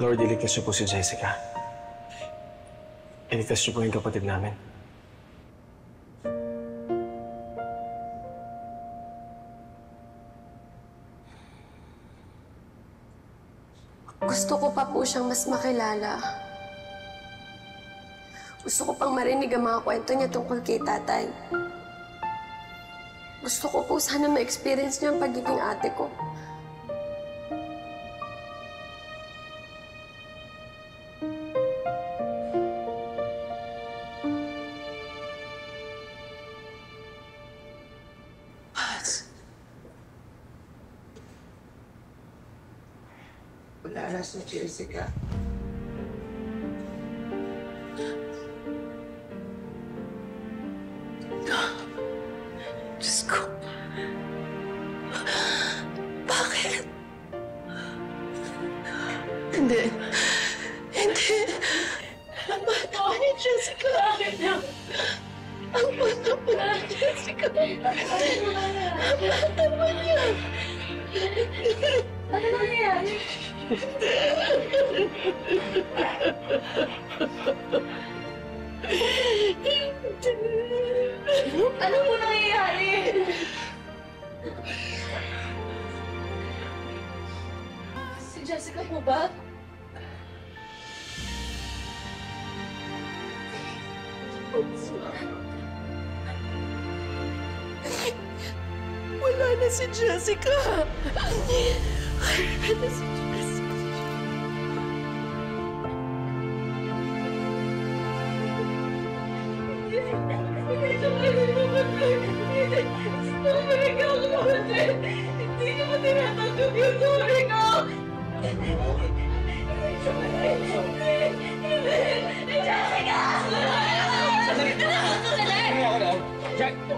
Lord, iligtas niyo po si Jessica. Iligtas niyo po yung kapatid namin. Gusto ko pa po siyang mas makilala. Gusto ko pang marinig ang mga kwento niya tungkol kay tatay. Gusto ko po sana ma-experience niya ang pagiging ate ko. Wala na si Jessica. Diyos ko. Bakit? Hindi. Hindi. Ang bata pa ni Jessica. Ang bata pa ni Jessica. Ang bata pa niya. Ano nangyayari? Ano po nangyayari? Si Jessica po ba? Wala na si Jessica. Wala na si Jessica. Hindi niyo ba tinatanggap yung sorry ko? Jessica!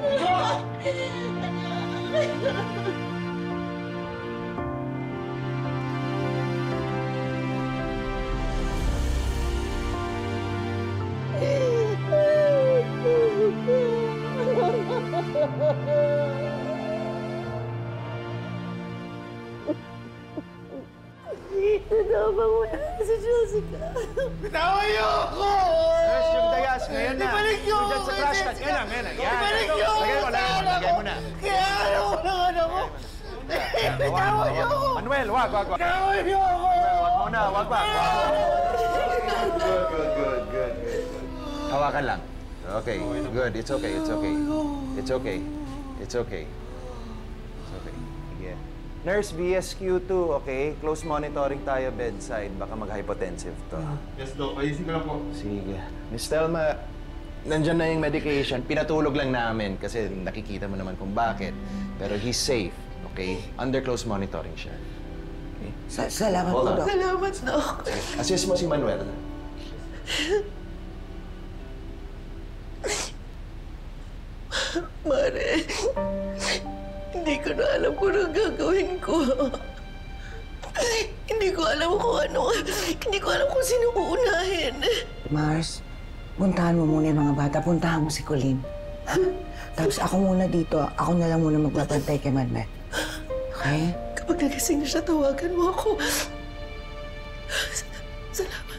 Ano ba wala si Jessica? Bitawan niyo ako! Nurse, yung dayas, ngayon na. Ibalik niyo ako Diyan sa kay crash pad. Jessica! Ngayon na. Ibalik niyo ako Lagay mo, sa anak lagay ko! mo na. Kaya ano ko ng anak ko? Bitawan niyo ako! Manuel, wag. Bitawan niyo ako! Wag muna, wag ba? Good. Hawakan lang. Okay, good. It's okay. Sige. Nurse, BSQ2, okay? Close monitoring tayo bedside. Baka mag-hypotensive to. Yes, Doc. Ayusin ko lang po. Sige. Miss Telma, nandyan na yung medication. Pinatulog lang namin kasi nakikita mo naman kung bakit. Pero he's safe, okay? Under close monitoring siya. Okay? Salamat po, Doc. Salamat, Doc. Assist mo si Manuel. Mare, hindi ko na alam kung anong gagawin ko. Hindi ko alam kung ano. Hindi ko alam kung sino uunahin. Mars, puntahan mo muna yung mga bata. Puntahan mo si Colleen. Tapos ako muna dito. Ako na lang muna magbabantay kay Manuel. Okay? Kapag nagising na siya, tawagan mo ako. Salamat.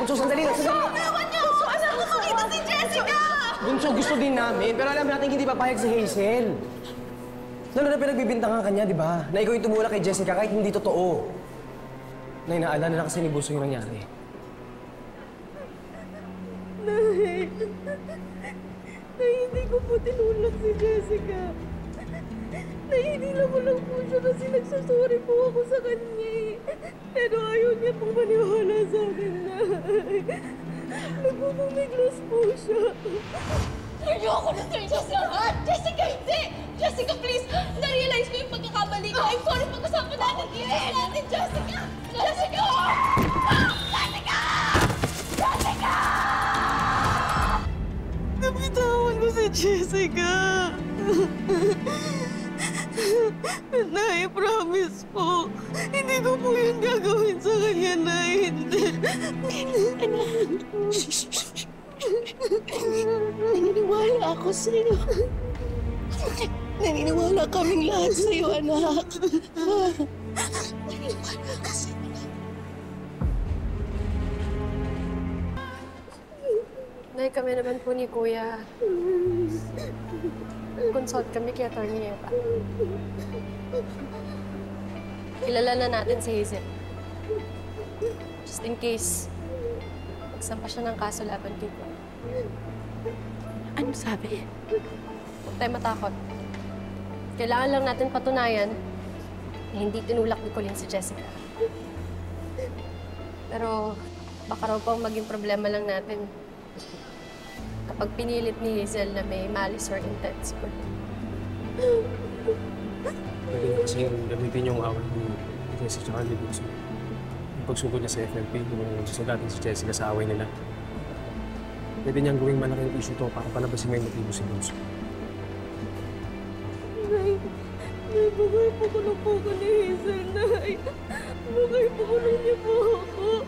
Bunso, sandali lang. Tawagan niyo! Anak ko makita si Jessica! Bunso, gusto din namin. Pero alam natin hindi papayag si Hazel. Lalo na pinagbibintangan kanya, di ba? Na ikaw yung tumulak kay Jessica kahit hindi totoo. Na inaalala na kasi ni Bunso yung nangyari. Nay, hindi ko po tinulak si Jessica. Nahihila mo lang po siya kasi nagsasorry po ako sa kanya eh. Pero ayaw niya pong maniwala sa akin na nagpupumiglas po siya. Ayoko na sa'yo sa lahat! Jessica, hindi! Jessica, please! Na-realize ko yung pagkakamali ko. I'm sorry, pag-usapan natin. I-realize natin, Jessica! Jessica! Jessica! Jessica! Nabitawan ko si Jessica. Nay, promise po. Hindi ko po yun gagawin sa kanya, Nay. Hindi. Naniniwala ako sa'yo. Naniniwala kaming lahat sa'yo, anak. Naniniwala ka sa'yo. Nay, kami naman po ni Kuya. Consult kami kay Atty. Eva. Kilala na natin si Hazel. Just in case, magsampa siya ng kaso laban kay Kuya. Ano sabi? Huwag tayo matakot. Kailangan lang natin patunayan na hindi tinulak ni Colleen si Jessica. Pero baka raw pang maging problema lang natin kapag pinilit ni Hazel na may malice or intent si Colleen. Pwede niya kasi gamitin yung awal ni Jessica at Libuso. Yung pagsugod niya sa FLP, yung susulatin si Jessica sa away nila. Pwede niyang gawing malaking issue to para palabasin mo yung motibo si Libuso. Nay, bugay po ko na po ko ni Hazel, Nay. Bugay po ko na niya po ako.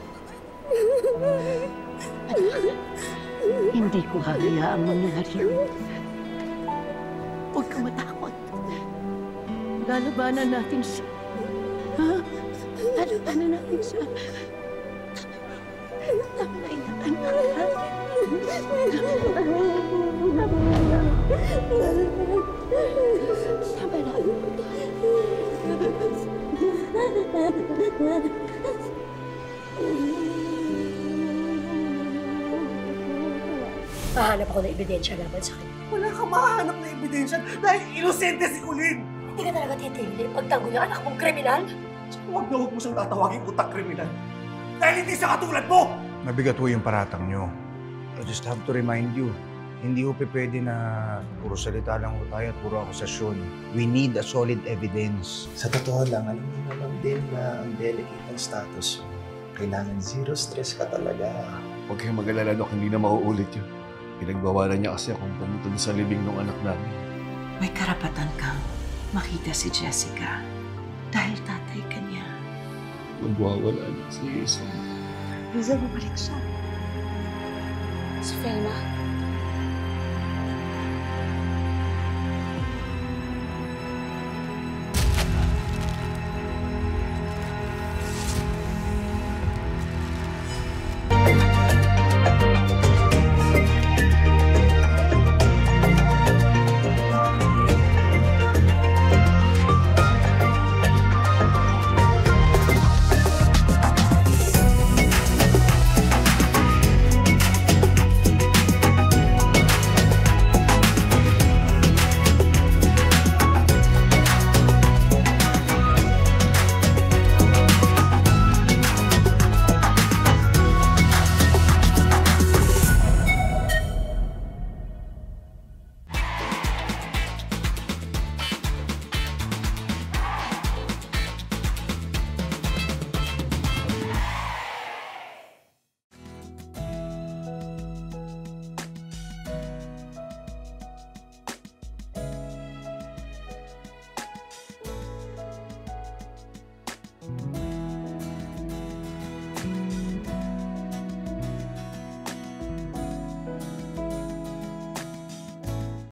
Hindi ko hahayaang mangyari yun. Huwag ka matakot. Lalabanan natin siya. Ha? Lalabanan natin siya. Tama na yan, anak. Tama na. Mahanap ako ng ebidensya laban sa kanya. Wala kang mahanap na ebidensya dahil inosente si Colleen. Hindi ka talaga titigil pagtanggol yung anak mong kriminal? Huwag na huwag mo siyang tatawagin utak kriminal. Dahil hindi siya katulad mo! Mabigat ho yung paratang nyo. I just have to remind you, hindi ho pwede na puro salita lang ho tayo at puro akusasyon. We need a solid evidence. Sa totoo lang, alam mo naman din na ang delicate ng status mo. Kailangan zero stress ka talaga. Huwag kayong mag-alala, Dok. Hindi na mauulit yun. Pinagbawalan niya kasi akong pumunta sa libing ng anak namin. May karapatan kang makita si Jessica dahil tatay ka niya. Magwawala na si Hazel. Hazel, bumalik siya. Si Felma,